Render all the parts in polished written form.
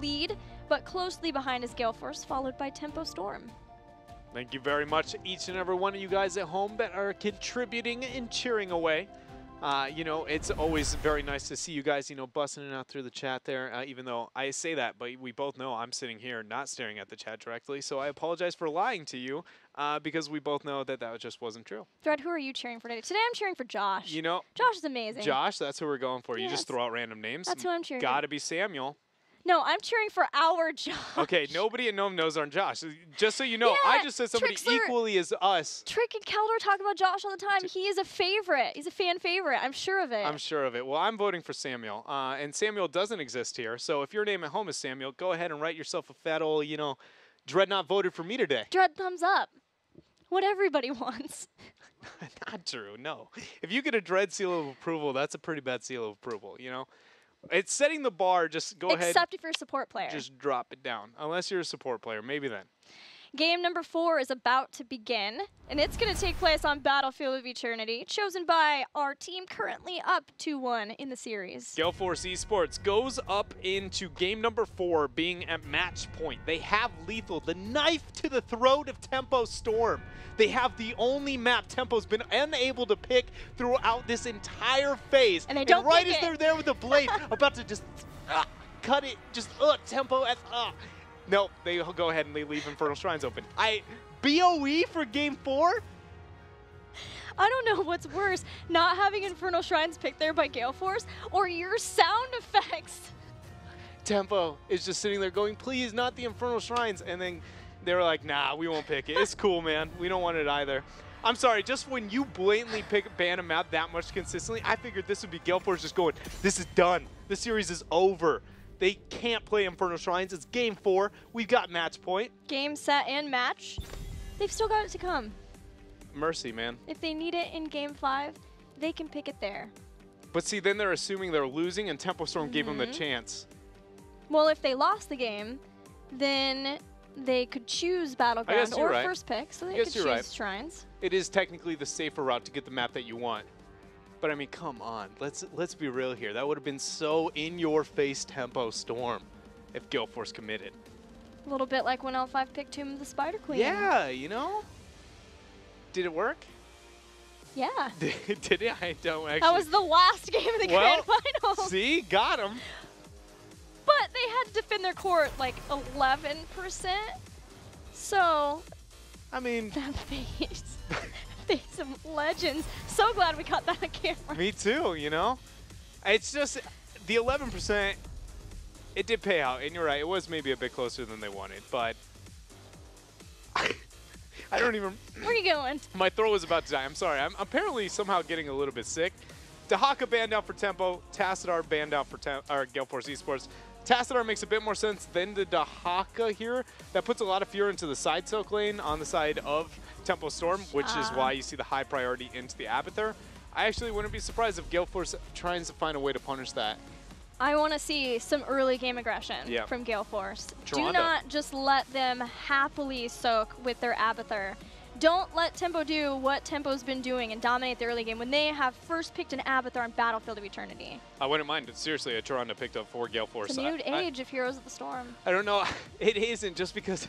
lead, but closely behind is Gale Force, followed by Tempo Storm. Thank you very much to each and every one of you guys at home that are contributing and cheering away. You know, it's always very nice to see you guys, you know, busting it out through the chat there, even though I say that, but we both know I'm sitting here not staring at the chat directly, so I apologize for lying to you, because we both know that that just wasn't true. Thread, who are you cheering for today? Today I'm cheering for Josh. You know, Josh is amazing. Josh, that's who we're going for. Yes. You just throw out random names. That's who I'm cheering for. Gotta be Samuel. No, I'm cheering for our Josh. Okay, nobody at Gnome knows our Josh. Just so you know, yeah, I just said somebody equally as us. Trick and Keldor talk about Josh all the time. He is a favorite. He's a fan favorite. I'm sure of it. I'm sure of it. Well, I'm voting for Samuel. And Samuel doesn't exist here. So if your name at home is Samuel, go ahead and write yourself a fat old, you know, Dreadnought voted for me today. Dread thumbs up. What everybody wants. Not true, no. If you get a Dread seal of approval, that's a pretty bad seal of approval, you know? It's setting the bar, just go ahead. Except if you're a support player. Just drop it down. Unless you're a support player, maybe then. Game number 4 is about to begin, and it's going to take place on Battlefield of Eternity, chosen by our team currently up 2-1 in the series. Gale Force eSports goes up into game number 4, being at match point. They have Lethal, the knife to the throat of Tempo Storm. They have the only map Tempo's been unable to pick throughout this entire phase. And they don't right pick as they're there with the blade, about to just cut it, just Tempo at No, they go ahead and they leave Infernal Shrines open. BOE for game 4? I don't know what's worse, not having Infernal Shrines picked there by Gale Force, or your sound effects. Tempo is just sitting there going, please, not the Infernal Shrines. And then they were like, nah, we won't pick it. It's cool, man. We don't want it either. I'm sorry, just when you blatantly ban a map that much consistently, I figured this would be Gale Force just going, this is done. This series is over. They can't play Infernal Shrines. It's game 4. We've got match point. Game, set, and match. They've still got it to come. Mercy, man. If they need it in game 5, they can pick it there. But see, then they're assuming they're losing, and Tempo Storm gave them the chance. Well, if they lost the game, then they could choose Battleground or first pick, so they could choose Shrines. It is technically the safer route to get the map that you want. But I mean, come on, let's be real here. That would have been so in-your-face Tempo Storm if Gale Force committed. A little bit like when L5 picked Tomb of the Spider Queen. Yeah, you know? Did it work? Yeah. Did it? I don't actually. That was the last game of the Grand Final. See? Got him. But they had to defend their core at like 11%. So, I mean, that face. Some legends. So glad we got that on camera. Me too, you know? It's just, the 11%, it did pay out. And you're right, it was maybe a bit closer than they wanted. But I don't even. Where are you going? My throat was about to die. I'm sorry. I'm apparently somehow getting a little bit sick. Dahaka banned out for Tempo. Tassadar banned out for Gale Force eSports. Tassadar makes a bit more sense than the Dahaka here. That puts a lot of fear into the side soak lane on the side of Tempo Storm, which is why you see the high priority into the Abathur. I actually wouldn't be surprised if Gale Force tries to find a way to punish that. I want to see some early game aggression from Gale Force. Do not just let them happily soak with their Abathur. Don't let Tempo do what Tempo's been doing and dominate the early game when they have first picked an Abathur on Battlefield of Eternity. I wouldn't mind. Seriously, a Toronto picked up for Gale Force. It's a new age of Heroes of the Storm. I don't know. It isn't just because,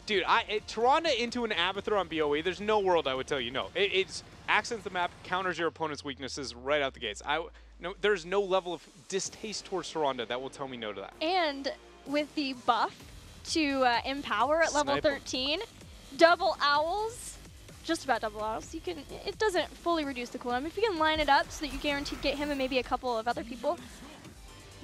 dude, Toronto into an Abathur on BOE, there's no world I would tell you no. It accents the map, counters your opponent's weaknesses right out the gates. There's no level of distaste towards Toronto that will tell me no to that. And with the buff to Empower at level 13, double owls, just about double owls. It doesn't fully reduce the cooldown. If you can line it up so that you guarantee get him and maybe a couple of other people.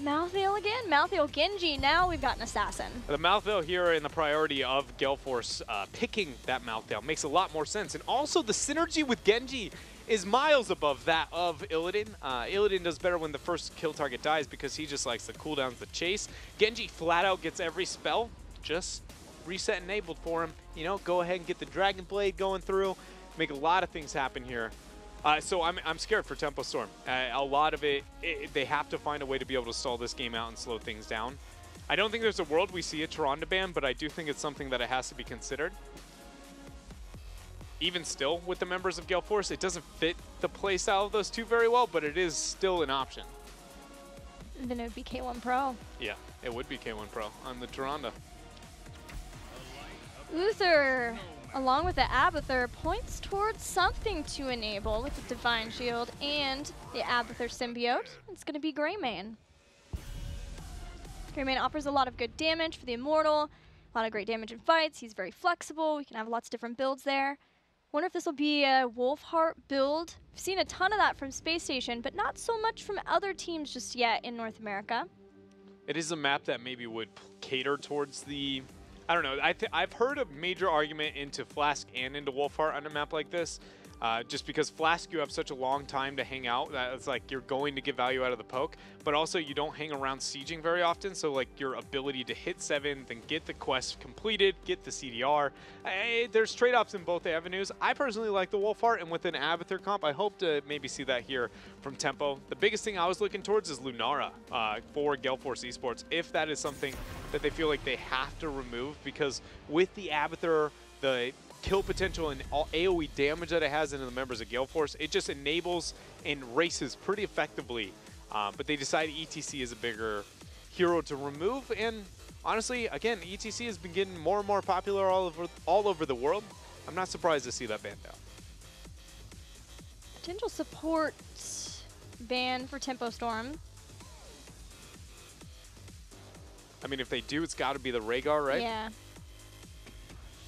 Mouthveil again, Mouthveil Genji. Now we've got an assassin. The Mouthveil here in the priority of Gale Force picking that Mouthveil makes a lot more sense. And also the synergy with Genji is miles above that of Illidan. Illidan does better when the first kill target dies because he just likes the cooldowns, the chase. Genji flat out gets every spell, just reset enabled for him. You know, go ahead and get the Dragon Blade going through, make a lot of things happen here. So I'm scared for Tempo Storm. A lot of it, they have to find a way to be able to stall this game out and slow things down. I don't think there's a world we see a Toronto ban, but I do think it's something that it has to be considered. Even still, with the members of Gale Force, it doesn't fit the playstyle of those two very well, but it is still an option. then it would be K1 Pro. Yeah, it would be K1 Pro on the Tyrande. Uther, along with the Abathur, points towards something to enable with the Divine Shield and the Abathur Symbiote. It's going to be Greymane. Greymane offers a lot of good damage for the Immortal, a lot of great damage in fights. He's very flexible. We can have lots of different builds there. Wonder if this will be a Wolfheart build. We've seen a ton of that from Space Station, but not so much from other teams just yet in North America. It is a map that maybe would cater towards the, I don't know, I've heard a major argument into Flask and into Wolfheart on a map like this. Just because Flask, you have such a long time to hang out that it's like you're going to get value out of the poke, but also you don't hang around sieging very often, so like your ability to hit 7, then get the quest completed, get the CDR, there's trade-offs in both avenues. I personally like the Wolfheart, and with an Abathur comp, I hope to maybe see that here from Tempo. The biggest thing I was looking towards is Lunara for Gale Force eSports, if that is something that they feel like they have to remove, because with the Abathur, the kill potential and all AoE damage that it has into the members of Gale Force, it just enables and races pretty effectively. But they decided ETC is a bigger hero to remove, and honestly, again, ETC has been getting more and more popular all over the world. I'm not surprised to see that ban down. Potential support ban for Tempo Storm. I mean, if they do, it's got to be the Rhaegar, right? Yeah.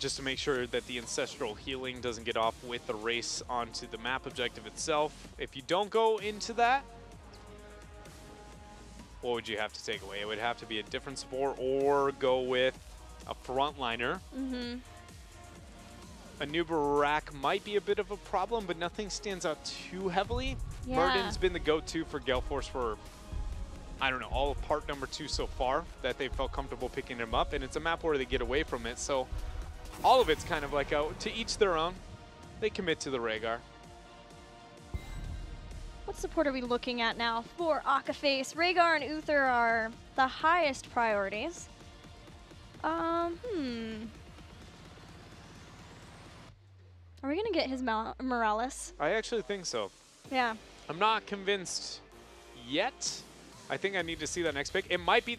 Just to make sure that the Ancestral Healing doesn't get off with the race onto the map objective itself. If you don't go into that, what would you have to take away? It would have to be a different support or go with a frontliner. Mm-hmm. A new Barak might be a bit of a problem, but nothing stands out too heavily. Yeah. Murden's been the go-to for Gale Force for, I don't know, all of part number 2 so far, that they felt comfortable picking him up, and it's a map where they get away from it, so all of it's kind of like to each their own. They commit to the Rhaegar. What support are we looking at now for Akaface? Rhaegar and Uther are the highest priorities. Are we going to get his Morales? I actually think so. Yeah. I'm not convinced yet. I think I need to see that next pick. It might be,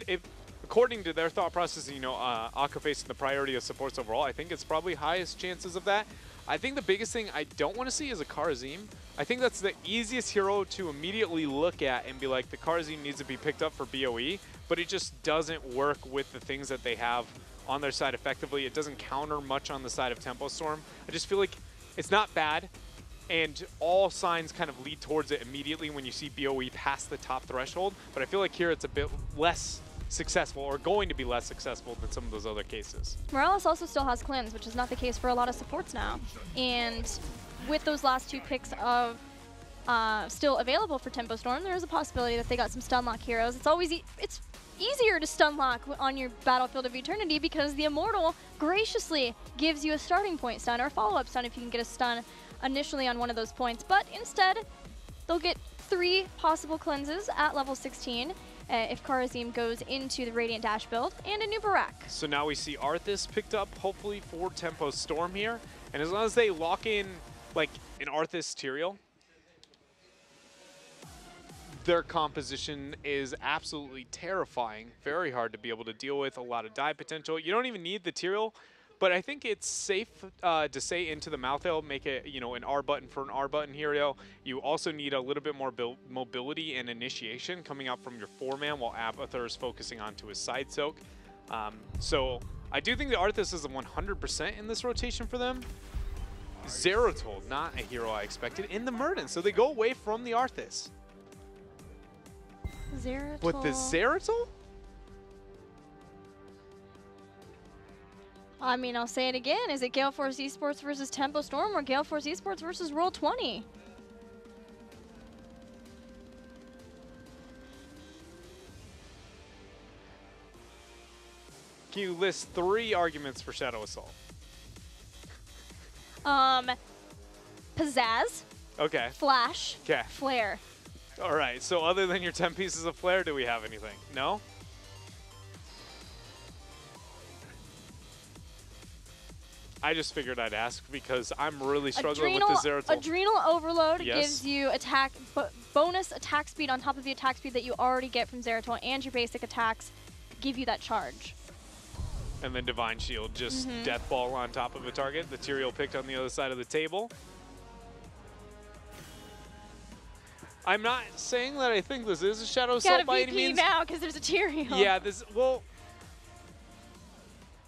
according to their thought process, you know, Akaface and the priority of supports overall, I think it's probably highest chances of that. I think the biggest thing I don't want to see is a Kharazim. I think that's the easiest hero to immediately look at and be like, the Kharazim needs to be picked up for BOE, but it just doesn't work with the things that they have on their side effectively. It doesn't counter much on the side of Tempo Storm. I just feel like it's not bad, and all signs kind of lead towards it immediately when you see BOE past the top threshold, but I feel like here it's a bit less successful, or going to be less successful than some of those other cases. Morales also still has cleanse, which is not the case for a lot of supports now. And with those last 2 picks of still available for Tempo Storm, there is a possibility that they got some stun lock heroes. It's always it's easier to stun lock on your Battlefield of Eternity because the Immortal graciously gives you a starting point stun or follow-up stun if you can get a stun initially on one of those points. But instead, they'll get 3 possible cleanses at level 16. If Kharazim goes into the Radiant Dash build, and a new Barak. So now we see Arthas picked up, hopefully for Tempo Storm here. And as long as they lock in like an Arthas Tyrael, their composition is absolutely terrifying. Very hard to be able to deal with, a lot of die potential. You don't even need the Tyrael, but I think it's safe to say into the mouth ale, make it, you know, an R button for an R button hero. You also need a little bit more mobility and initiation coming out from your 4-man while Abathur is focusing onto his side soak. So I do think the Arthas is a 100% in this rotation for them. Zeratol, not a hero I expected, in the Murden. So they go away from the Arthas. Zeratol. With the Zeratol? I mean, I'll say it again. Is it Gale Force eSports versus Tempo Storm or Gale Force eSports versus Roll20? Can you list 3 arguments for Shadow Assault? Pizzazz. Okay. Flash. Okay. Flare. All right. So other than your 10 pieces of flare, do we have anything? No? I just figured I'd ask because I'm really struggling with the Zeratul. Adrenal Overload gives you bonus attack speed on top of the attack speed that you already get from Zeratul, and your basic attacks give you that charge. And then Divine Shield, just Death Ball on top of a target. The Tyrael picked on the other side of the table. I'm not saying that I think this is a Shadow Assault by any means. Now because there's a Tyrael. Yeah, well,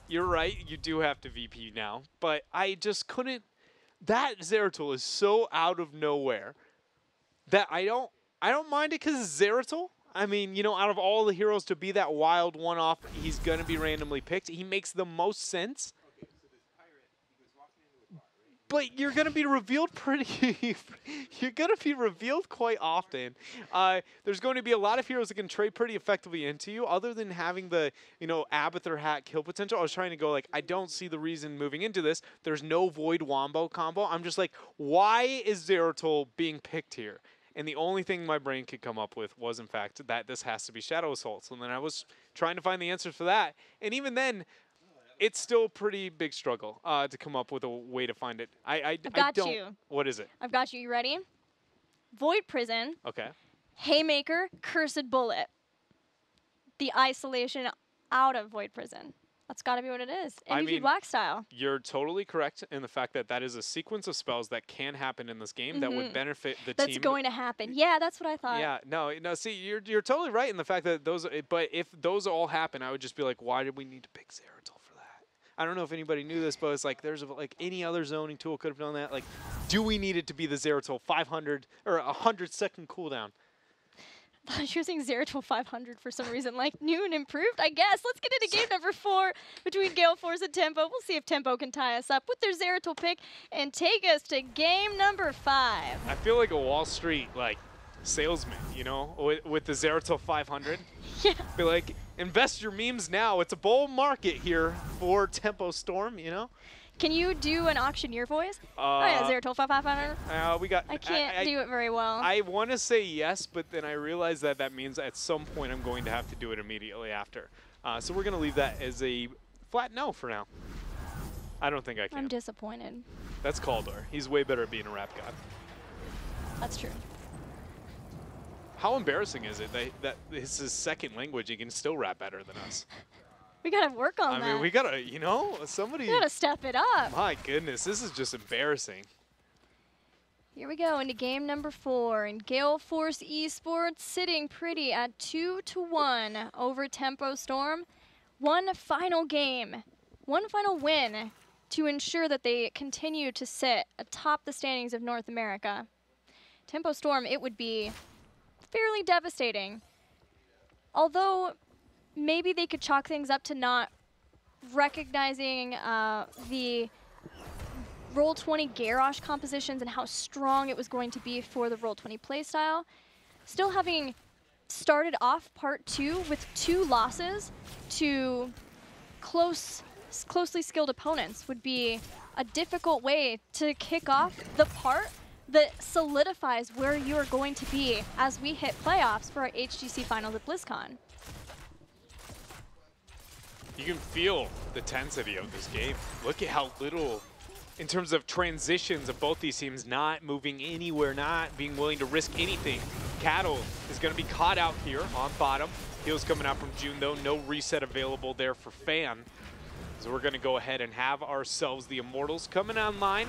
you're right. You do have to VP now, but I just couldn't. That Zeratul is so out of nowhere that I don't mind it because it's Zeratul. I mean, you know, out of all the heroes to be that wild one-off, he's gonna be randomly picked. He makes the most sense. But you're gonna be revealed you're gonna be revealed quite often. There's going to be a lot of heroes that can trade pretty effectively into you, other than having the, you know, Abathur Hat kill potential. I was trying to go like, I don't see the reason moving into this. There's no Void Wombo combo. I'm just like, why is Zeratul being picked here? And the only thing my brain could come up with was, in fact, that this has to be Shadow Assault. So then I was trying to find the answers for that. And even then, it's still a pretty big struggle to come up with a way to find it. I got you. What is it? I've got you. You ready? Void Prison. Okay. Haymaker, Cursed Bullet. The isolation out of Void Prison. That's got to be what it is. MVP Black style. You're totally correct in the fact that that is a sequence of spells that can happen in this game that would benefit the team. That's going to happen. Yeah, that's what I thought. Yeah, no, see, you're totally right in the fact that those, but if those all happen, I would just be like, why did we need to pick Zeratul? I don't know if anybody knew this, but it's like there's like any other zoning tool could have done that. Like, do we need it to be the Zeratul 500 or 100-second cooldown? I thought you were saying Zeratul 500 for some reason, like new and improved, I guess. Let's get into game number 4 between Gale Force and Tempo. We'll see if Tempo can tie us up with their Zeratul pick and take us to game number 5. I feel like a Wall Street like salesman, you know, with the Zeratul 500. Yeah. Be like, invest your memes now. It's a bull market here for Tempo Storm, you know? Can you do an auctioneer voice? Oh yeah, Zeratul 500. We got. I can't do it very well. I want to say yes, but then I realize that that means at some point I'm going to have to do it immediately after. So we're going to leave that as a flat no for now. I don't think I can. I'm disappointed. That's Kaldor. He's way better at being a rap god. That's true. How embarrassing is it that it's his second language, he can still rap better than us? We gotta work on that. I mean, we gotta, you know, somebody. We gotta step it up. My goodness, this is just embarrassing. Here we go into game number 4, and Gale Force eSports sitting pretty at 2-1 over Tempo Storm. One final game, one final win to ensure that they continue to sit atop the standings of North America. Tempo Storm, it would be fairly devastating. Although maybe they could chalk things up to not recognizing the Roll20 Garrosh compositions and how strong it was going to be for the Roll20 playstyle. Still having started off part 2 with 2 losses to closely skilled opponents would be a difficult way to kick off the part that solidifies where you are going to be as we hit playoffs for our HGC finals at BlizzCon. You can feel the tensity of this game. Look at how little, in terms of transitions of both these teams, not moving anywhere, not being willing to risk anything. Cattle is going to be caught out here on bottom. Heals coming out from June, though. No reset available there for Fan. So we're going to go ahead and have ourselves the Immortals coming online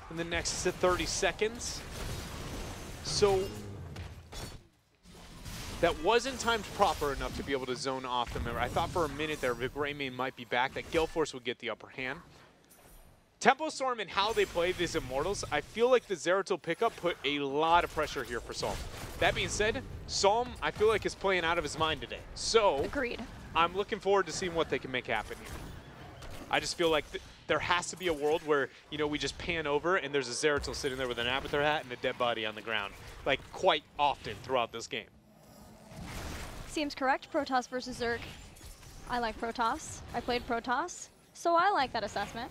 in the next 30 seconds. So that wasn't timed proper enough to be able to zone off them. I thought for a minute there Vic Raymain might be back, that Gale Force would get the upper hand. Tempo Storm and how they play these Immortals, I feel like the Zeratul pickup put a lot of pressure here for Psalm. That being said, Psalm, I feel like, is playing out of his mind today. So agreed. I'm looking forward to seeing what they can make happen here. I just feel like there has to be a world where, you know, we just pan over and there's a Zeratul sitting there with an Abathur hat and a dead body on the ground, like quite often throughout this game. Seems correct. Protoss versus Zerg. I like Protoss. I played Protoss, so I like that assessment.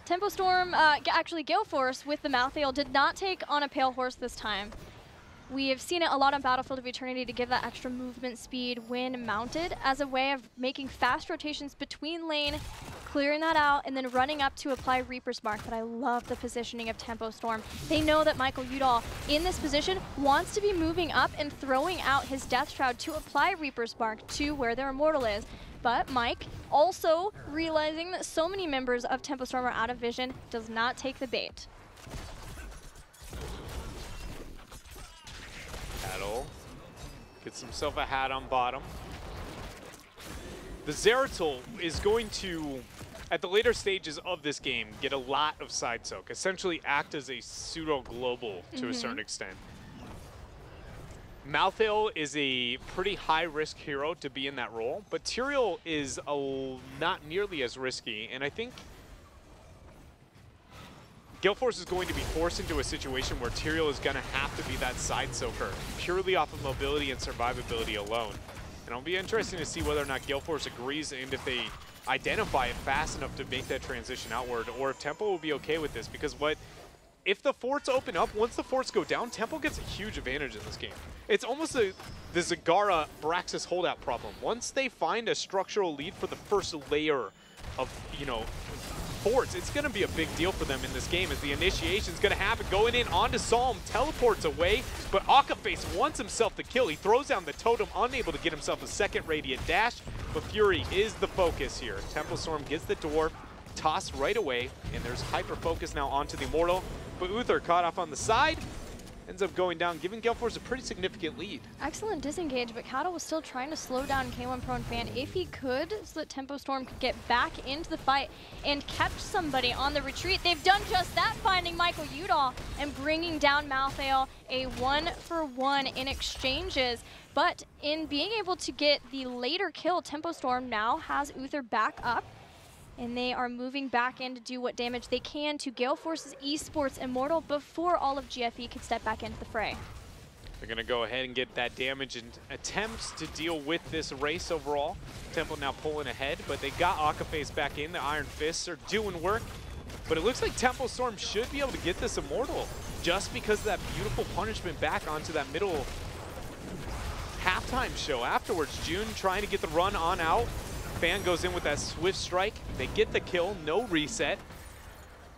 Tempo Storm, actually Gale Force with the Malthael did not take on a Pale Horse this time. We have seen it a lot on Battlefield of Eternity to give that extra movement speed when mounted as a way of making fast rotations between lane, clearing that out, and then running up to apply Reaper's Mark. But I love the positioning of Tempo Storm. They know that Michael Udall in this position wants to be moving up and throwing out his Death Shroud to apply Reaper's Mark to where their Immortal is. But Mike, also realizing that so many members of Tempo Storm are out of vision, does not take the bait. Cattle gets himself a hat on bottom. The Zeratul is going to, at the later stages of this game, get a lot of side soak, essentially act as a pseudo-global to a certain extent. Malthael is a pretty high-risk hero to be in that role, but Tyrael is not nearly as risky, and I think Gale Force is going to be forced into a situation where Tyrael is going to have to be that side soaker, purely off of mobility and survivability alone. And it'll be interesting to see whether or not Gale Force agrees and if they identify it fast enough to make that transition outward, or if Tempo will be okay with this. Because if the forts open up, once the forts go down, Tempo gets a huge advantage in this game. It's almost the Zagara Braxis holdout problem. Once they find a structural lead for the first layer of, forts, it's going to be a big deal for them in this game as the initiation is going to happen. Going in onto Psalm, teleports away, but Akaface wants himself the kill. He throws down the totem, unable to get himself a second radiant dash, but Fury is the focus here. Tempo Storm gets the dwarf, tossed right away, and there's hyper focus now onto the Immortal, but Uther caught off on the side, ends up going down, giving Gale Force a pretty significant lead. Excellent disengage, but Cattle was still trying to slow down K1 Pro and Fan if he could, so that Tempo Storm could get back into the fight and catch somebody on the retreat. They've done just that, finding Michael Udall and bringing down Malthael, a 1-for-1 in exchanges. But in being able to get the later kill, Tempo Storm now has Uther back up, and they are moving back in to do what damage they can to Gale Force's eSports Immortal before all of GFE can step back into the fray. They're going to go ahead and get that damage and attempts to deal with this race overall. Tempo now pulling ahead, but they got Akaface back in. The Iron Fists are doing work, but it looks like Tempo Storm should be able to get this Immortal just because of that beautiful punishment back onto that middle halftime show afterwards. June trying to get the run on out. Fan goes in with that swift strike. They get the kill, no reset.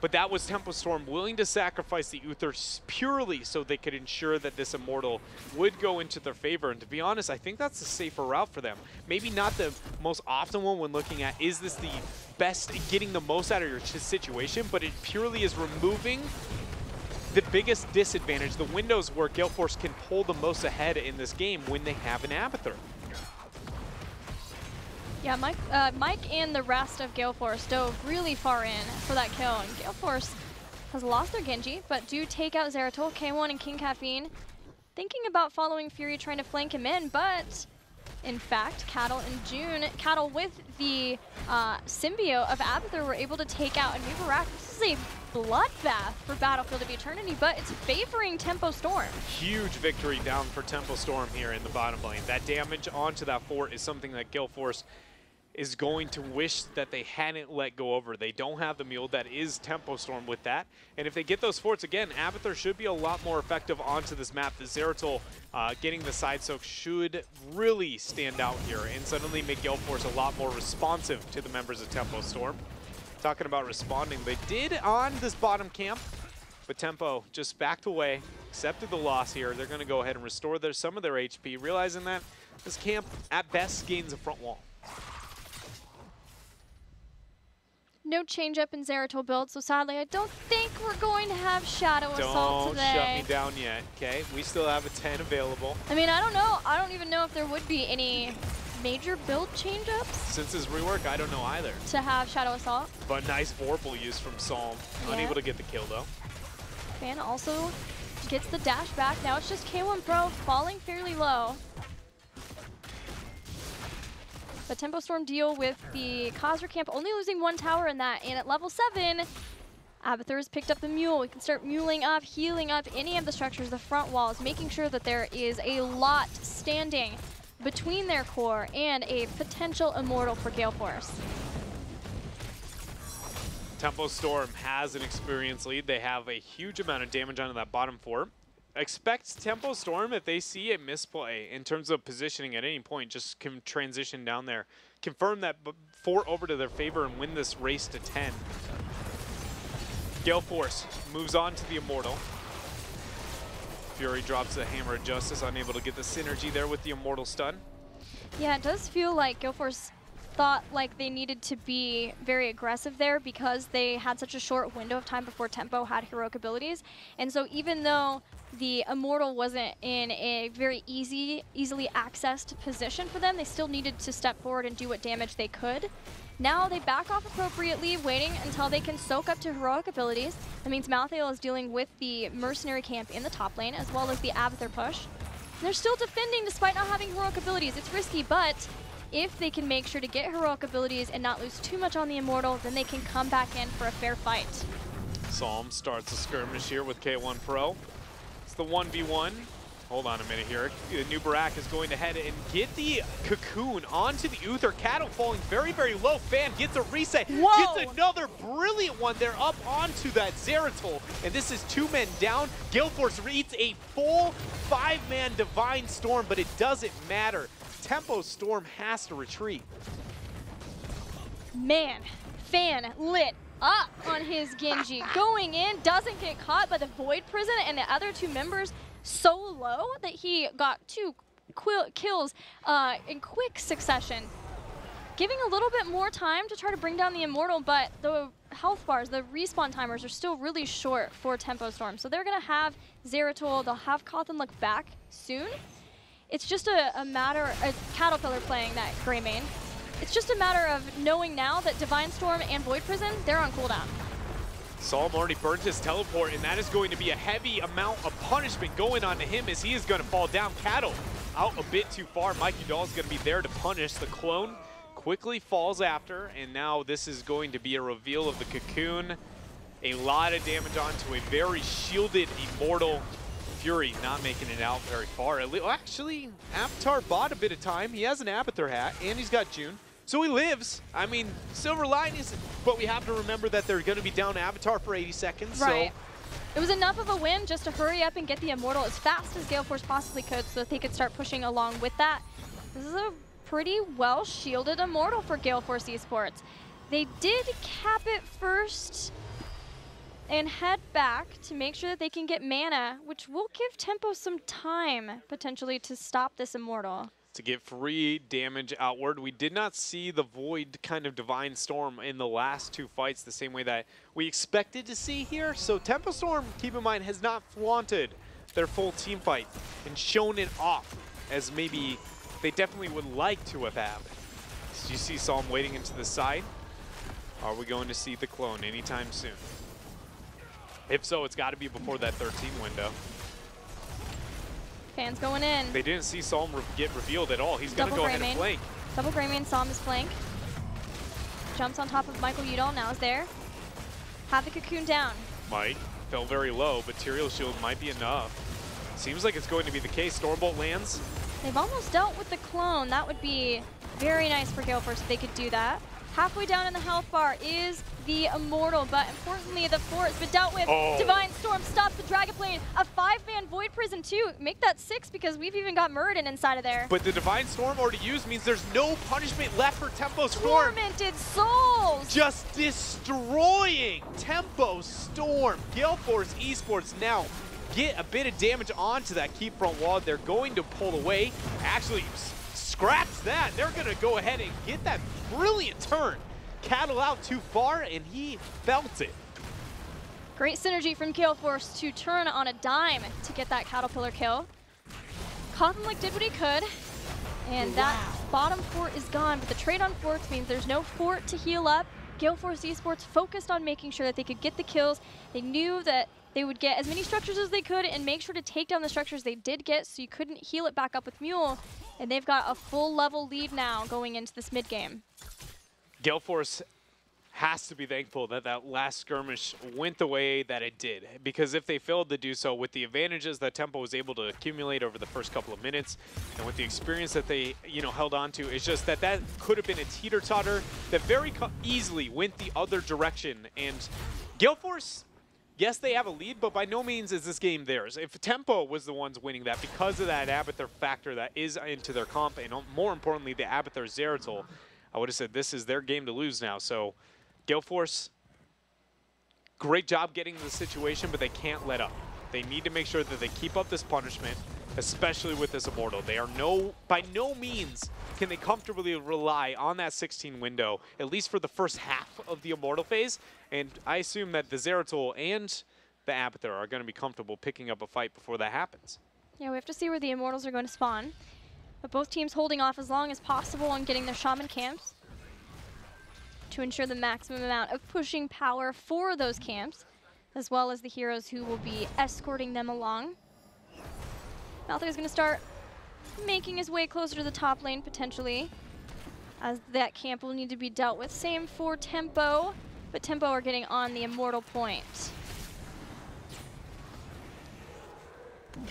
But that was Tempo Storm willing to sacrifice the Uther purely so they could ensure that this Immortal would go into their favor. And to be honest, I think that's the safer route for them. Maybe not the most optimal when looking at, is this the best, getting the most out of your situation, but it purely is removing the biggest disadvantage, the windows where Gale Force can pull the most ahead in this game when they have an Abathur. Yeah, Mike and the rest of Gale Force dove really far in for that kill, and Gale Force has lost their Genji, but do take out Zeratul, K1, and King Caffeine. Thinking about following Fury, trying to flank him in, but in fact, Cattle and June, Cattle with the symbiote of Abathur were able to take out a Nubarak. This is a bloodbath for Battlefield of Eternity, but it's favoring Tempo Storm. Huge victory down for Tempo Storm here in the bottom lane. That damage onto that fort is something that Gale Force is going to wish that they hadn't let go over. They don't have the mule. That is Tempo Storm with that. And if they get those forts again, Abathur should be a lot more effective onto this map. The Zeratul getting the side soak should really stand out here and suddenly make Gale Force a lot more responsive to the members of Tempo Storm. Talking about responding, they did on this bottom camp, but Tempo just backed away, accepted the loss here. They're going to go ahead and restore some of their HP, realizing that this camp at best gains a front wall. No change up in Zeratul build, so sadly I don't think we're going to have Shadow Assault today. Don't shut me down yet, okay? We still have a 10 available. I mean, I don't know. I don't even know if there would be any major build change-ups. Since his rework, I don't know either. To have Shadow Assault. But nice Vorpal use from Psalm. Yeah. Unable to get the kill, though. Fan also gets the dash back. Now it's just K1 Pro falling fairly low. But Tempo Storm deal with the Khazra camp, only losing one tower in that. And at level 7, Abathur has picked up the mule. We can start muling up, healing up any of the structures, the front walls, making sure that there is a lot standing between their core and a potential Immortal for Gale Force. Tempo Storm has an experience lead. They have a huge amount of damage onto that bottom fort. expect Tempo Storm, if they see a misplay in terms of positioning at any point, just can transition down there. Confirm that fort over to their favor and win this race to 10. Gale Force moves on to the Immortal. Fury drops the Hammer of Justice, unable to get the synergy there with the Immortal stun. Yeah, it does feel like Gale Force thought like they needed to be very aggressive there because they had such a short window of time before Tempo had heroic abilities. And so even though the Immortal wasn't in a very easily accessed position for them, they still needed to step forward and do what damage they could. Now they back off appropriately, waiting until they can soak up to heroic abilities. That means Malthael is dealing with the Mercenary camp in the top lane, as well as the Abathur push. And they're still defending despite not having heroic abilities. It's risky, but if they can make sure to get heroic abilities and not lose too much on the Immortal, then they can come back in for a fair fight. Psalm starts a skirmish here with K1 Pro. It's the 1v1. Hold on a minute here. The new Barak is going to head and get the Cocoon onto the Uther. Cattle falling very, very low. Fan gets a reset. Whoa. Gets another brilliant one there up onto that Zeratul. And this is 2 men down. Gale Force eats a full 5-man Divine Storm, but it doesn't matter. Tempo Storm has to retreat. Man, Fan lit up on his Genji. Going in, doesn't get caught by the Void Prison and the other 2 members so low that he got 2 kills in quick succession. Giving a little bit more time to try to bring down the Immortal, but the health bars, the respawn timers are still really short for Tempo Storm. So they're going to have Zeratul, they'll have Cottonlick back soon. It's just a matter of Caterpillar playing that Greymane. It's just a matter of knowing now that Divine Storm and Void Prison, they're on cooldown. Psalm already burned his teleport, and that is going to be a heavy amount of punishment going on to him as he is going to fall down. Cattle out a bit too far. Mikey Doll is going to be there to punish. The clone quickly falls after, and now this is going to be a reveal of the Cocoon. A lot of damage onto a very shielded Immortal. Fury not making it out very far. Actually, Avatar bought a bit of time. He has an Abathur hat, and he's got June. So he lives. I mean, silver linings, but we have to remember that they're going to be down Avatar for 80 seconds. Right. So it was enough of a win just to hurry up and get the Immortal as fast as Gale Force possibly could so that they could start pushing along with that. This is a pretty well-shielded Immortal for Gale Force eSports. They did cap it first and head back to make sure that they can get mana, which will give Tempo some time, potentially, to stop this Immortal. To get free damage outward. We did not see the Void kind of Divine Storm in the last 2 fights the same way that we expected to see here. So Tempo Storm, keep in mind, has not flaunted their full team fight and shown it off as maybe they definitely would like to have had. So you see Psalm waiting into the side. Are we going to see the clone anytime soon? If so, it's got to be before that 13 window. Fans going in. They didn't see Psalm get revealed at all. He's going to go ahead and flank. Double Greymane, Psalm is flank. Jumps on top of Michael Udall, now is there. Have the Cocoon down. Mike fell very low, but Tyrael Shield might be enough. Seems like it's going to be the case. Stormbolt lands. They've almost dealt with the clone. That would be very nice for Gale Force if they could do that. Halfway down in the health bar is the Immortal, but importantly, the fort has been dealt with. Oh. Divine Storm stops the Dragon Plane. A 5-man Void Prison too. Make that 6 because we've even got Muradin inside of there. But the Divine Storm already used means there's no punishment left for Tempo Storm. Tormented Souls! Just destroying Tempo Storm. Gale Force eSports now get a bit of damage onto that key front wall. They're going to pull away. Actually, scraps that. They're going to go ahead and get that brilliant turn. Cattle out too far, and he felt it. Great synergy from Gale Force to turn on a dime to get that Caterpillar kill. Cottonlick did what he could, and that bottom fort is gone, but the trade on forts means there's no fort to heal up. Gale Force eSports focused on making sure that they could get the kills. They knew that they would get as many structures as they could and make sure to take down the structures they did get so you couldn't heal it back up with Mule. And they've got a full level lead now going into this mid game. Gale Force has to be thankful that that last skirmish went the way that it did, because if they failed to do so with the advantages that Tempo was able to accumulate over the first couple of minutes and with the experience that they held on to, it's just that could have been a teeter-totter that very easily went the other direction. And Gale Force, yes, they have a lead, but by no means is this game theirs. If Tempo was the ones winning that because of that Abathur factor that is into their comp, and more importantly, the Abathur Zeratul, I would have said this is their game to lose now. So Gale Force, great job getting to the situation, but they can't let up. They need to make sure that they keep up this punishment, especially with this Immortal. They are by no means can they comfortably rely on that 16 window, at least for the first half of the Immortal phase. And I assume that the Zeratul and the Abathur are going to be comfortable picking up a fight before that happens. Yeah, we have to see where the Immortals are going to spawn. But both teams holding off as long as possible on getting their Shaman camps to ensure the maximum amount of pushing power for those camps, as well as the heroes who will be escorting them along. Malthus is going to start making his way closer to the top lane, potentially, as that camp will need to be dealt with. Same for Tempo, but Tempo are getting on the Immortal point.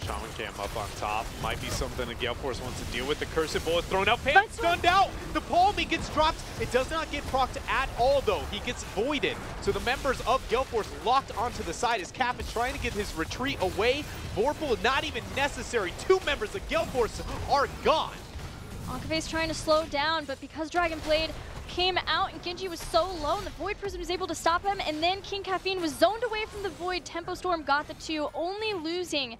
Shaman Cam up on top. Might be something that Gale Force wants to deal with. The Cursed Bullet thrown out. Pan stunned out. The palm, he gets dropped. It does not get procced at all, though. He gets voided. So the members of Gale Force locked onto the side as Cap is trying to get his retreat away. Vorpal not even necessary. Two members of Gale Force are gone. Akave's trying to slow down, but because Dragon Blade came out and Genji was so low and the Void Prison was able to stop him, and then King Caffeine was zoned away from the Void, Tempo Storm got the two, only losing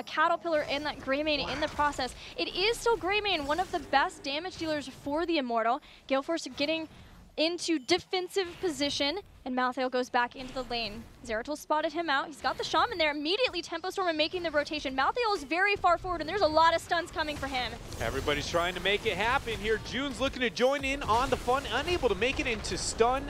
Caterpillar and that Greymane in the process. It is still Greymane, one of the best damage dealers for the Immortal. Gale Force getting into defensive position, and Malthael goes back into the lane. Zeratul spotted him out. He's got the Shaman there. Immediately Tempo Storm making the rotation. Malthael is very far forward, and there's a lot of stuns coming for him. Everybody's trying to make it happen here. June's looking to join in on the fun, unable to make it into stun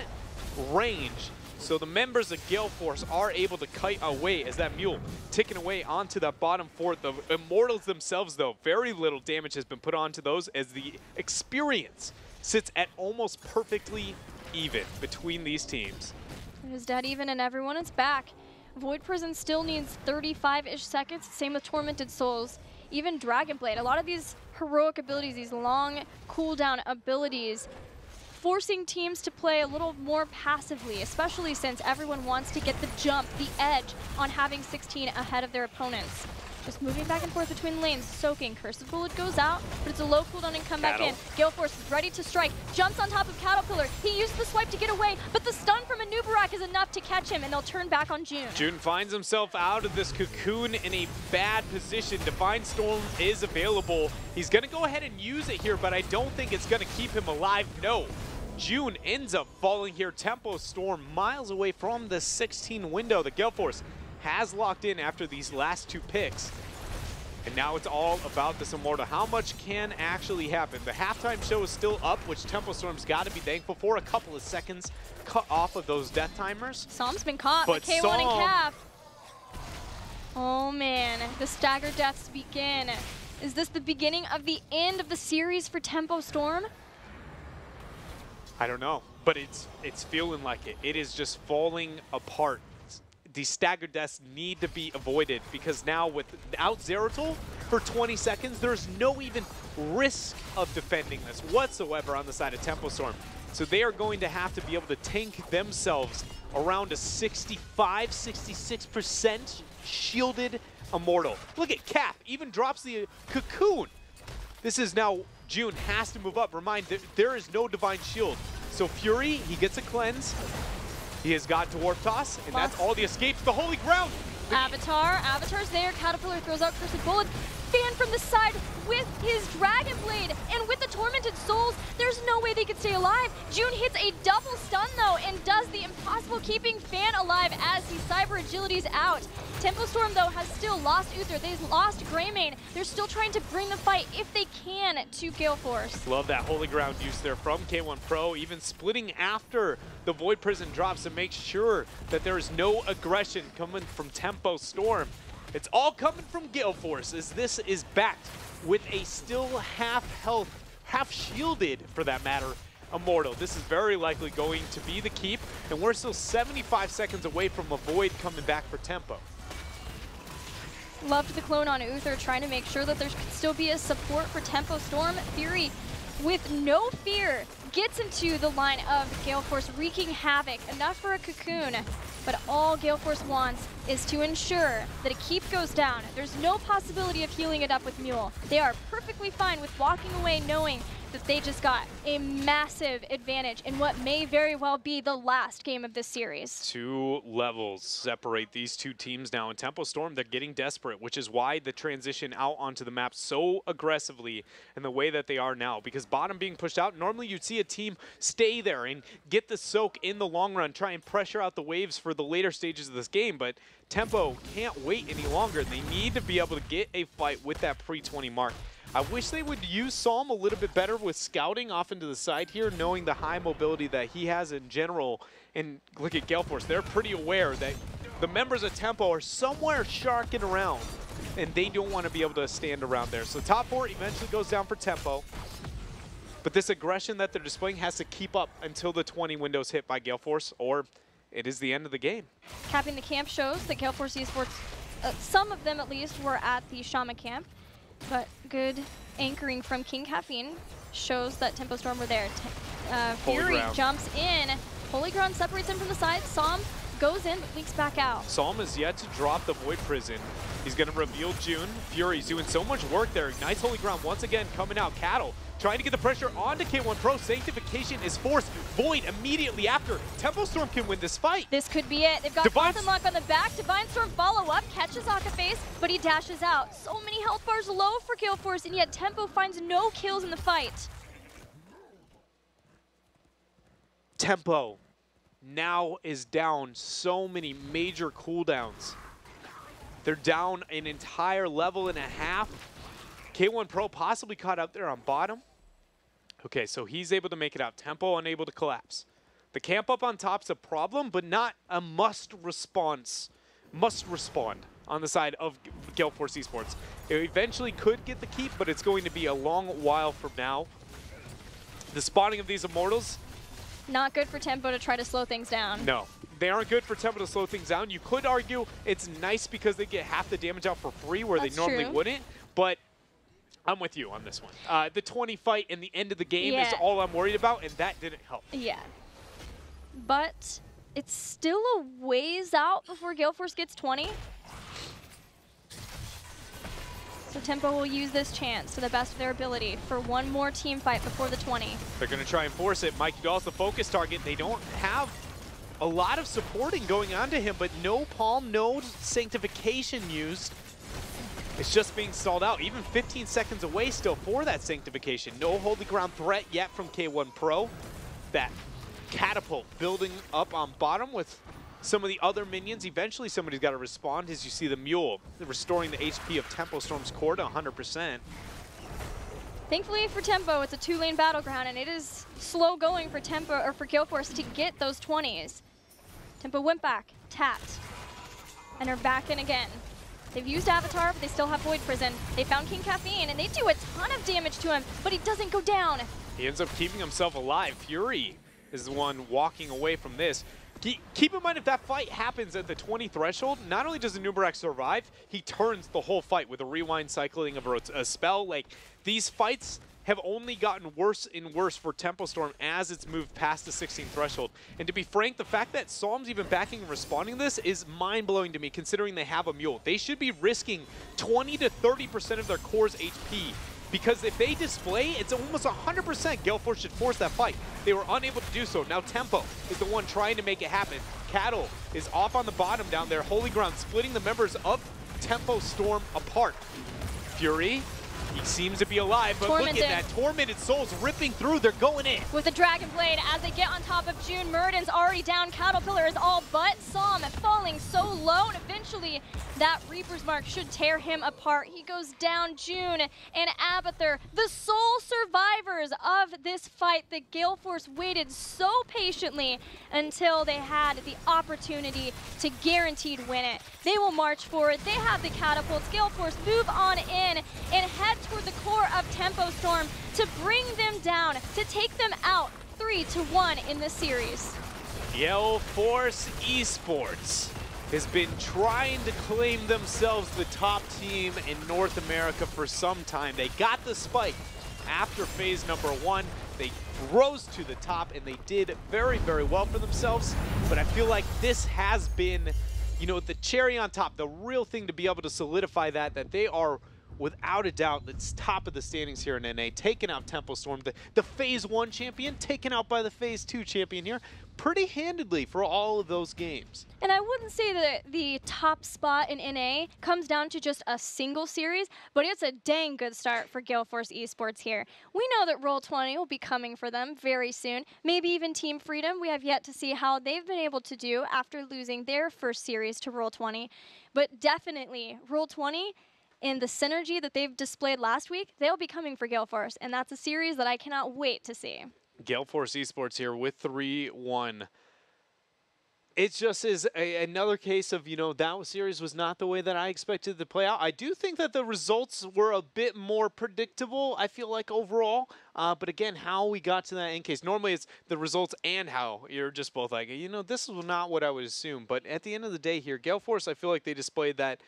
range. So the members of Gale Force are able to kite away as that mule ticking away onto that bottom fort. The Immortals themselves, though, very little damage has been put onto those as the experience sits at almost perfectly even between these teams. It is dead even and everyone is back. Void Prison still needs 35-ish seconds, same with Tormented Souls. Even Dragon Blade, a lot of these heroic abilities, these long cooldown abilities, forcing teams to play a little more passively, especially since everyone wants to get the jump, the edge on having 16 ahead of their opponents. Just moving back and forth between lanes, soaking. Cursed Bullet goes out, but it's a low cooldown and come back in. Gale Force is ready to strike, jumps on top of Caterpillar. He used the swipe to get away, but the stun from Anubarak is enough to catch him, and they'll turn back on June. June finds himself out of this cocoon in a bad position. Divine Storm is available. He's going to go ahead and use it here, but I don't think it's going to keep him alive. No. June ends up falling here. Tempo Storm miles away from the 16 window. The Gale Force has locked in after these last two picks. And now it's all about this Immortal. How much can actually happen? The halftime show is still up, which Tempo Storm's got to be thankful for. A couple of seconds cut off of those death timers. Psalm's been caught, but K1 and Calf. Oh man, the stagger deaths begin. Is this the beginning of the end of the series for Tempo Storm? I don't know, but it's feeling like it. It is just falling apart. These staggered deaths need to be avoided because now without Zeratul for 20 seconds, there's no even risk of defending this whatsoever on the side of Tempo Storm. So they are going to have to be able to tank themselves around a 65, 66% shielded Immortal. Look at Cap, even drops the cocoon. This is now June has to move up. Remind, there is no Divine Shield. So Fury, he gets a cleanse. He has got Dwarf Toss, and that's all the escapes. The Holy Ground! Avatar's there. Caterpillar throws out Cursed Bullet. Fan from the side with his Dragon Blade, and with the Tormented Souls, there's no way they could stay alive. June hits a double stun though, and does the impossible, keeping Fan alive as he Cyber Agility's out. Tempo Storm though has still lost Uther. They've lost Greymane. They're still trying to bring the fight, if they can, to Gale Force. Love that Holy Ground use there from K1 Pro, even splitting after the Void Prison drops to make sure that there is no aggression coming from Tempo Storm. It's all coming from Gale Force as this is backed with a still half health, half shielded for that matter, Immortal. This is very likely going to be the keep, and we're still 75 seconds away from a Void coming back for Tempo. Loved the clone on Uther, trying to make sure that there could still be a support for Tempo Storm. Fury, with no fear, gets into the line of Gale Force, wreaking havoc. Enough for a cocoon. but all Gale Force wants is to ensure that a keep goes down. There's no possibility of healing it up with Mule. They are perfectly fine with walking away knowing that they just got a massive advantage in what may very well be the last game of this series. 2 levels separate these two teams now. In Tempo Storm, they're getting desperate, which is why the transition out onto the map so aggressively in the way that they are now. Because bottom being pushed out, normally you'd see a team stay there and get the soak in the long run, try and pressure out the waves for the later stages of this game, but Tempo can't wait any longer. They need to be able to get a fight with that pre-20 mark. I wish they would use Psalm a little bit better with scouting off into the side here, knowing the high mobility that he has in general. And look at Gale Force, they're pretty aware that the members of Tempo are somewhere sharking around, and they don't want to be able to stand around there. So top 4 eventually goes down for Tempo. But this aggression that they're displaying has to keep up until the 20 windows hit by Gale Force, or it is the end of the game. Capping the camp shows that Gale Force eSports, some of them at least, were at the Shama camp. But good anchoring from King Caffeine shows that Tempo Storm were there. Fury jumps in. Holy Ground separates him from the side. Psalm goes in, but leaks back out. Psalm is yet to drop the Void Prison. He's going to reveal June. Fury's doing so much work there. Ignites Holy Ground once again coming out. Cattle trying to get the pressure onto K1 Pro. Sanctification is forced. Void immediately after. Tempo Storm can win this fight. This could be it. They've got Path Lock on the back. Divine Storm follow up, catches Akaface, but he dashes out. So many health bars low for Gale Force, and yet Tempo finds no kills in the fight. Tempo now is down so many major cooldowns. They're down an entire level and a half. K1 Pro possibly caught up there on bottom. Okay, so he's able to make it out. Tempo unable to collapse. The camp up on top's a problem, but not a must respond on the side of Gale Force eSports. It eventually could get the keep, but it's going to be a long while from now. The spawning of these Immortals, not good for Tempo to try to slow things down. No, they aren't good for Tempo to slow things down. You could argue it's nice because they get half the damage out for free where they normally wouldn't, but I'm with you on this one. The 20 fight and the end of the game is all I'm worried about, and that didn't help. Yeah. But it's still a ways out before Gale Force gets 20. So Tempo will use this chance to the best of their ability for one more team fight before the 20. They're going to try and force it. Mike Udall's the focus target. They don't have a lot of supporting going on to him, but no Palm, no Sanctification used. It's just being stalled out. Even 15 seconds away still for that Sanctification. No Holy Ground threat yet from K1 Pro. That catapult building up on bottom with some of the other minions. Eventually somebody's got to respond as you see the Mule restoring the HP of Tempo Storm's core to 100%. Thankfully for Tempo, it's a 2-lane battleground, and it is slow going for Tempo or for Gale Force to get those 20s. Tempo went back, tapped, and are back in again. They've used Avatar, but they still have Void Prison. They found King Caffeine, and they do a ton of damage to him, but he doesn't go down. He ends up keeping himself alive. Fury is the one walking away from this. Keep in mind, if that fight happens at the 20 threshold, not only does the Nubarak survive, he turns the whole fight with a rewind cycling of a spell. Like, these fights have only gotten worse and worse for Tempo Storm as it's moved past the 16 threshold. And to be frank, the fact that Psalm's even backing and responding to this is mind-blowing to me, considering they have a Mule. They should be risking 20 to 30% of their core's HP, because if they display, it's almost 100% Gale Force should force that fight. They were unable to do so. Now Tempo is the one trying to make it happen. Cattle is off on the bottom down there. Holy Ground splitting the members of Tempo Storm apart. Fury, he seems to be alive, but look at that. Tormented Souls ripping through. They're going in. With the Dragon Blade, as they get on top of June, Muradin's already down. Caterpillar is all but Psalm falling so low, and eventually that Reaper's Mark should tear him apart. He goes down. June and Abathur, the sole survivors of this fight that Gale Force waited so patiently until they had the opportunity to guaranteed win it. They will march forward. They have the catapults. Gale Force move on in and head toward the core of Tempo Storm to bring them down, to take them out 3-1 in this series. Gale Force eSports has been trying to claim themselves the top team in North America for some time. They got the spike after phase number 1, they rose to the top and they did very, very well for themselves. But I feel like this has been, you know, the cherry on top, the real thing to be able to solidify that they are, without a doubt, it's top of the standings here in NA, taking out Tempo Storm, the Phase 1 champion, taken out by the Phase 2 champion here, pretty handedly for all of those games. And I wouldn't say that the top spot in NA comes down to just a single series, but it's a dang good start for Gale Force eSports here. We know that Roll20 will be coming for them very soon, maybe even Team Freedom. We have yet to see how they've been able to do after losing their first series to Roll20, but definitely Roll20 and the synergy that they've displayed last week, they'll be coming for Gale Force, and that's a series that I cannot wait to see. Gale Force eSports here with 3-1. It just is another case of, you know, that series was not the way that I expected to play out. I do think that the results were a bit more predictable, I feel like, overall. But again, how we got to that end case. Normally it's the results and how you're just both like, you know, this is not what I would assume. But at the end of the day here, Gale Force, I feel like they displayed that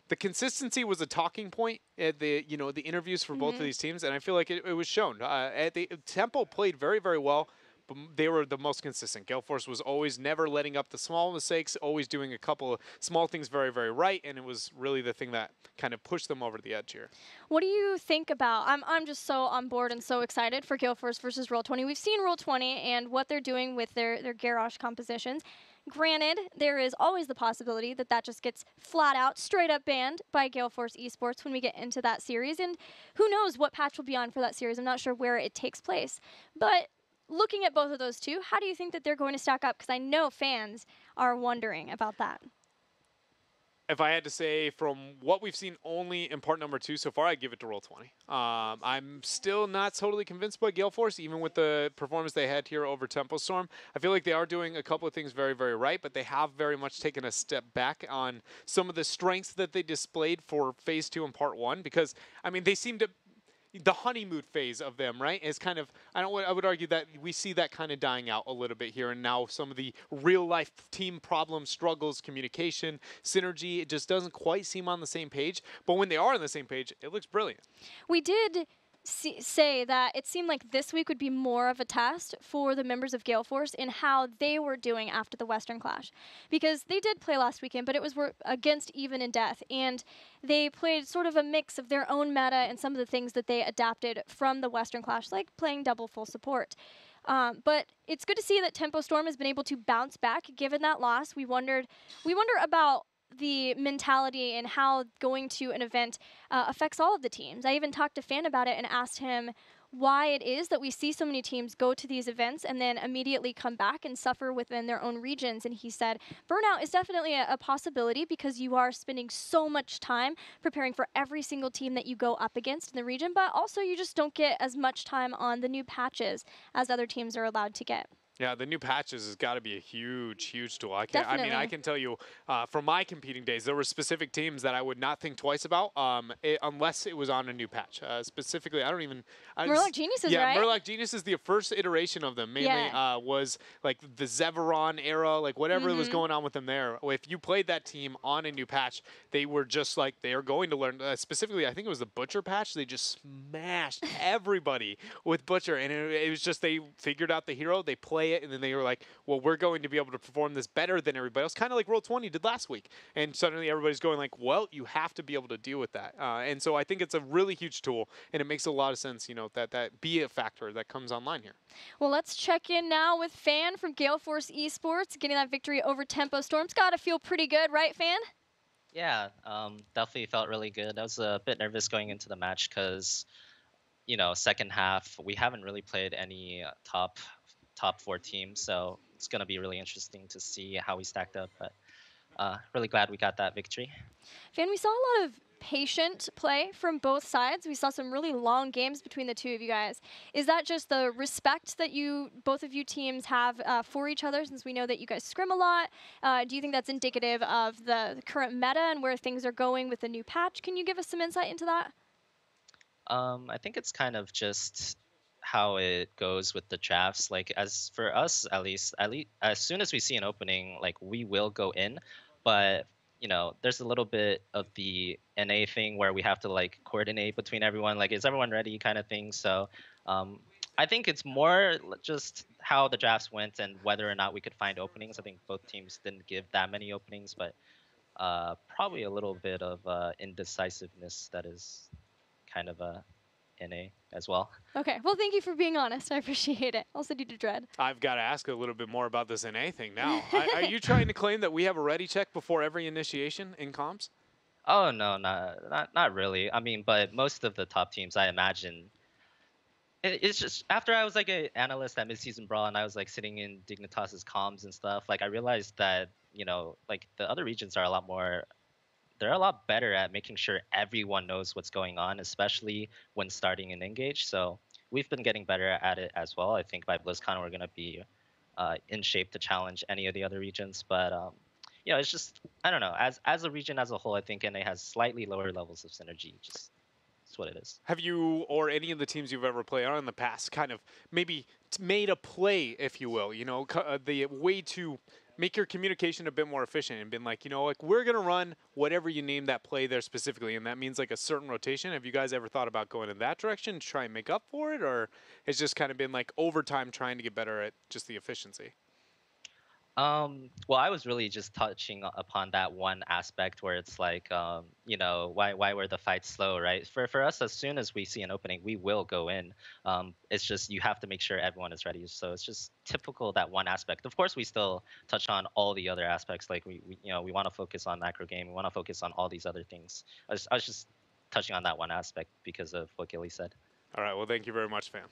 the consistency was a talking point at the, you know, the interviews for both of these teams, and I feel like it was shown. Tempo played very, very well, but they were the most consistent. Gale Force was always never letting up the small mistakes, always doing a couple of small things very, very right, and it was really the thing that kind of pushed them over the edge here. What do you think about, I'm just so on board and so excited for Gale Force versus Roll20. We've seen Roll20 and what they're doing with their garage compositions. Granted, there is always the possibility that that just gets flat out, straight up banned by Gale Force eSports when we get into that series. And who knows what patch will be on for that series. I'm not sure where it takes place. But looking at both of those two, how do you think that they're going to stack up? Because I know fans are wondering about that. If I had to say from what we've seen only in part number 2 so far, I'd give it to Roll20. I'm still not totally convinced by Gale Force, even with the performance they had here over Tempo Storm. I feel like they are doing a couple of things very, very right, but they have very much taken a step back on some of the strengths that they displayed for Phase 2 and Part 1, because, I mean, they seem to... The honeymoon phase of them, right, is kind of, I would argue that we see that kind of dying out a little bit here, and now some of the real-life team problems, struggles, communication, synergy, it just doesn't quite seem on the same page. But when they are on the same page, it looks brilliant. We did say that it seemed like this week would be more of a test for the members of Gale Force in how they were doing after the Western Clash. Because they did play last weekend, but it was against Even and Death, and they played sort of a mix of their own meta and some of the things that they adapted from the Western Clash, like playing double full support. But it's good to see that Tempo Storm has been able to bounce back given that loss. We wonder about the mentality and how going to an event affects all of the teams. I even talked to Fan about it and asked him why it is that we see so many teams go to these events and then immediately come back and suffer within their own regions. And he said, burnout is definitely a possibility because you are spending so much time preparing for every single team that you go up against in the region, but also you just don't get as much time on the new patches as other teams are allowed to get. Yeah, the new patches has got to be a huge, huge tool. I mean, I can tell you from my competing days, there were specific teams that I would not think twice about unless it was on a new patch. Specifically, I don't even... Murloc Geniuses, yeah, right? Yeah, Murloc Geniuses, the first iteration of them mainly was like the Zeveron era, like whatever was going on with them there. If you played that team on a new patch, they were just like, they are going to learn. Specifically, I think it was the Butcher patch. They just smashed everybody with Butcher. And it was just they figured out the hero, they play it, and then they were like, well, we're going to be able to perform this better than everybody else, kind of like Roll20 did last week. And suddenly everybody's going like, well, you have to be able to deal with that. And so I think it's a really huge tool, and it makes a lot of sense, you know, that be a factor that comes online here. Well, let's check in now with Fan from Gale Force eSports, getting that victory over Tempo Storm's got to feel pretty good, right, Fan? Yeah, definitely felt really good. I was a bit nervous going into the match because, you know, second half, we haven't really played any top 4 teams, so it's going to be really interesting to see how we stacked up, but really glad we got that victory. Fan, we saw a lot of patient play from both sides. We saw some really long games between the two of you guys. Is that just the respect that both of you teams have for each other, since we know that you guys scrim a lot? Do you think that's indicative of the current meta and where things are going with the new patch? Can you give us some insight into that? I think it's kind of just how it goes with the drafts. Like, as for us, at least as soon as we see an opening, like, we will go in. But you know, there's a little bit of the NA thing where we have to like coordinate between everyone, like is everyone ready kind of thing. So I think it's more just how the drafts went and whether or not we could find openings. I think both teams didn't give that many openings, but probably a little bit of indecisiveness that is kind of a NA as well. Okay, well, thank you for being honest. I appreciate it. I'll send you to Dread. I've got to ask a little bit more about this NA thing now. Are you trying to claim that we have a ready check before every initiation in comms? Oh no, not really. I mean, but most of the top teams, I imagine, it's just after I was like an analyst at Midseason Brawl and I was like sitting in Dignitas's comms and stuff, like I realized that, you know, like the other regions are a lot more, they're a lot better at making sure everyone knows what's going on, especially when starting an engage. So we've been getting better at it as well. I think by BlizzCon we're gonna be in shape to challenge any of the other regions. But you know, it's just I don't know. As a region as a whole, I think NA has slightly lower levels of synergy. Just that's what it is. Have you, or any of the teams you've ever played on in the past, kind of maybe made a play, if you will, you know, the way to make your communication a bit more efficient and been like, you know, like we're going to run whatever you name that play there specifically, and that means like a certain rotation. Have you guys ever thought about going in that direction to try and make up for it, or it's just kind of been like over time trying to get better at just the efficiency? Well, I was really just touching upon that one aspect where it's like, you know, why were the fights slow, right? For us, as soon as we see an opening, we will go in. It's just you have to make sure everyone is ready. So it's just typical that one aspect. Of course, we still touch on all the other aspects. Like we you know, we want to focus on macro game. We want to focus on all these other things. I was just touching on that one aspect because of what Gilly said. All right. Well, thank you very much, fam.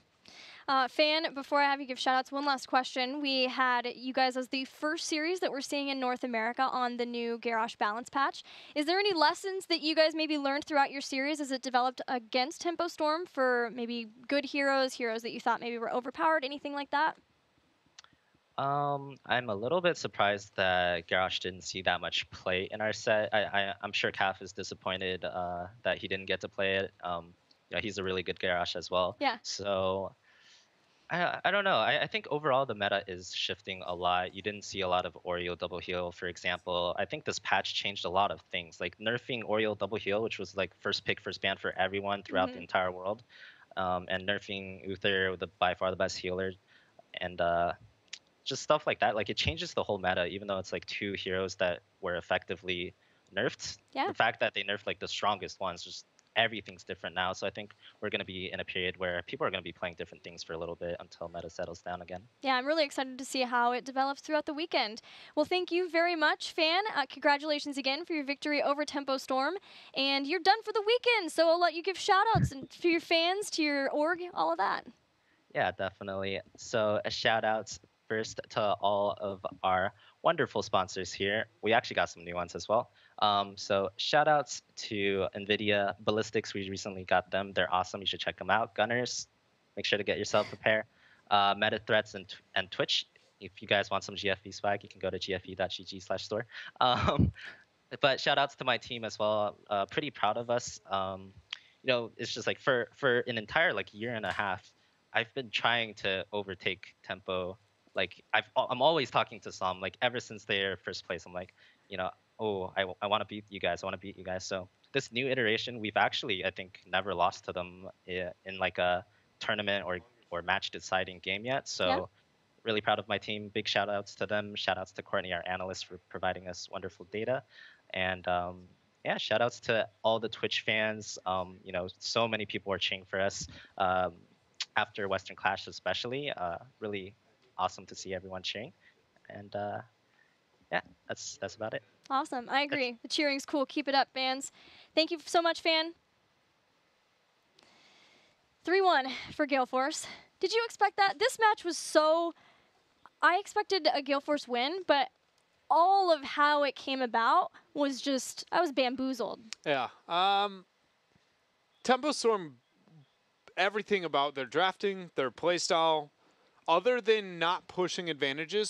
Fan, before I have you give shoutouts, one last question. We had you guys as the first series that we're seeing in North America on the new Garrosh balance patch. Is there any lessons that you guys maybe learned throughout your series as it developed against Tempo Storm for maybe good heroes that you thought maybe were overpowered, anything like that? I'm a little bit surprised that Garrosh didn't see that much play in our set. I'm sure Calf is disappointed that he didn't get to play it. You know, he's a really good Garrosh as well. Yeah. So I don't know. I think overall the meta is shifting a lot. You didn't see a lot of Oreo double heal, for example. I think this patch changed a lot of things, like nerfing Oreo double heal, which was like first pick, first ban for everyone throughout the entire world, and nerfing Uther, by far the best healer, and just stuff like that. Like it changes the whole meta, even though it's like two heroes that were effectively nerfed. Yeah. The fact that they nerfed like the strongest ones, just everything's different now. So I think we're going to be in a period where people are going to be playing different things for a little bit until meta settles down again. Yeah, I'm really excited to see how it develops throughout the weekend. Well, thank you very much, Fan. Congratulations again for your victory over Tempo Storm. And you're done for the weekend, so I'll let you give shout-outs to your fans, to your org, all of that. Yeah, definitely. So a shout out first to all of our wonderful sponsors here. We actually got some new ones as well. So shout outs to NVIDIA Ballistics. We recently got them. They're awesome. You should check them out. Gunners, make sure to get yourself a pair. Meta Threats and Twitch. If you guys want some GFE swag, you can go to gfe.gg/store. But shout outs to my team as well. Pretty proud of us. You know, it's just like for an entire like year and a half, I've been trying to overtake Tempo. Like I'm always talking to Som. Like ever since their first place, I'm like, you know, oh, I want to beat you guys. I want to beat you guys. So this new iteration, we've actually I think never lost to them in like a tournament or match deciding game yet. So Yeah. really proud of my team. Big shout outs to them. Shout outs to Courtney, our analyst, for providing us wonderful data. And yeah, shout outs to all the Twitch fans. You know, so many people are cheering for us. After Western Clash especially, really awesome to see everyone cheering. And yeah, that's about it. Awesome. I agree. The cheering's cool. Keep it up, fans. Thank you so much, Fan. 3-1 for Gale Force. Did you expect that? This match was so... I expected a Gale Force win, but all of how it came about was just... I was bamboozled. Yeah. Tempo Storm, everything about their drafting, their playstyle, other than not pushing advantages,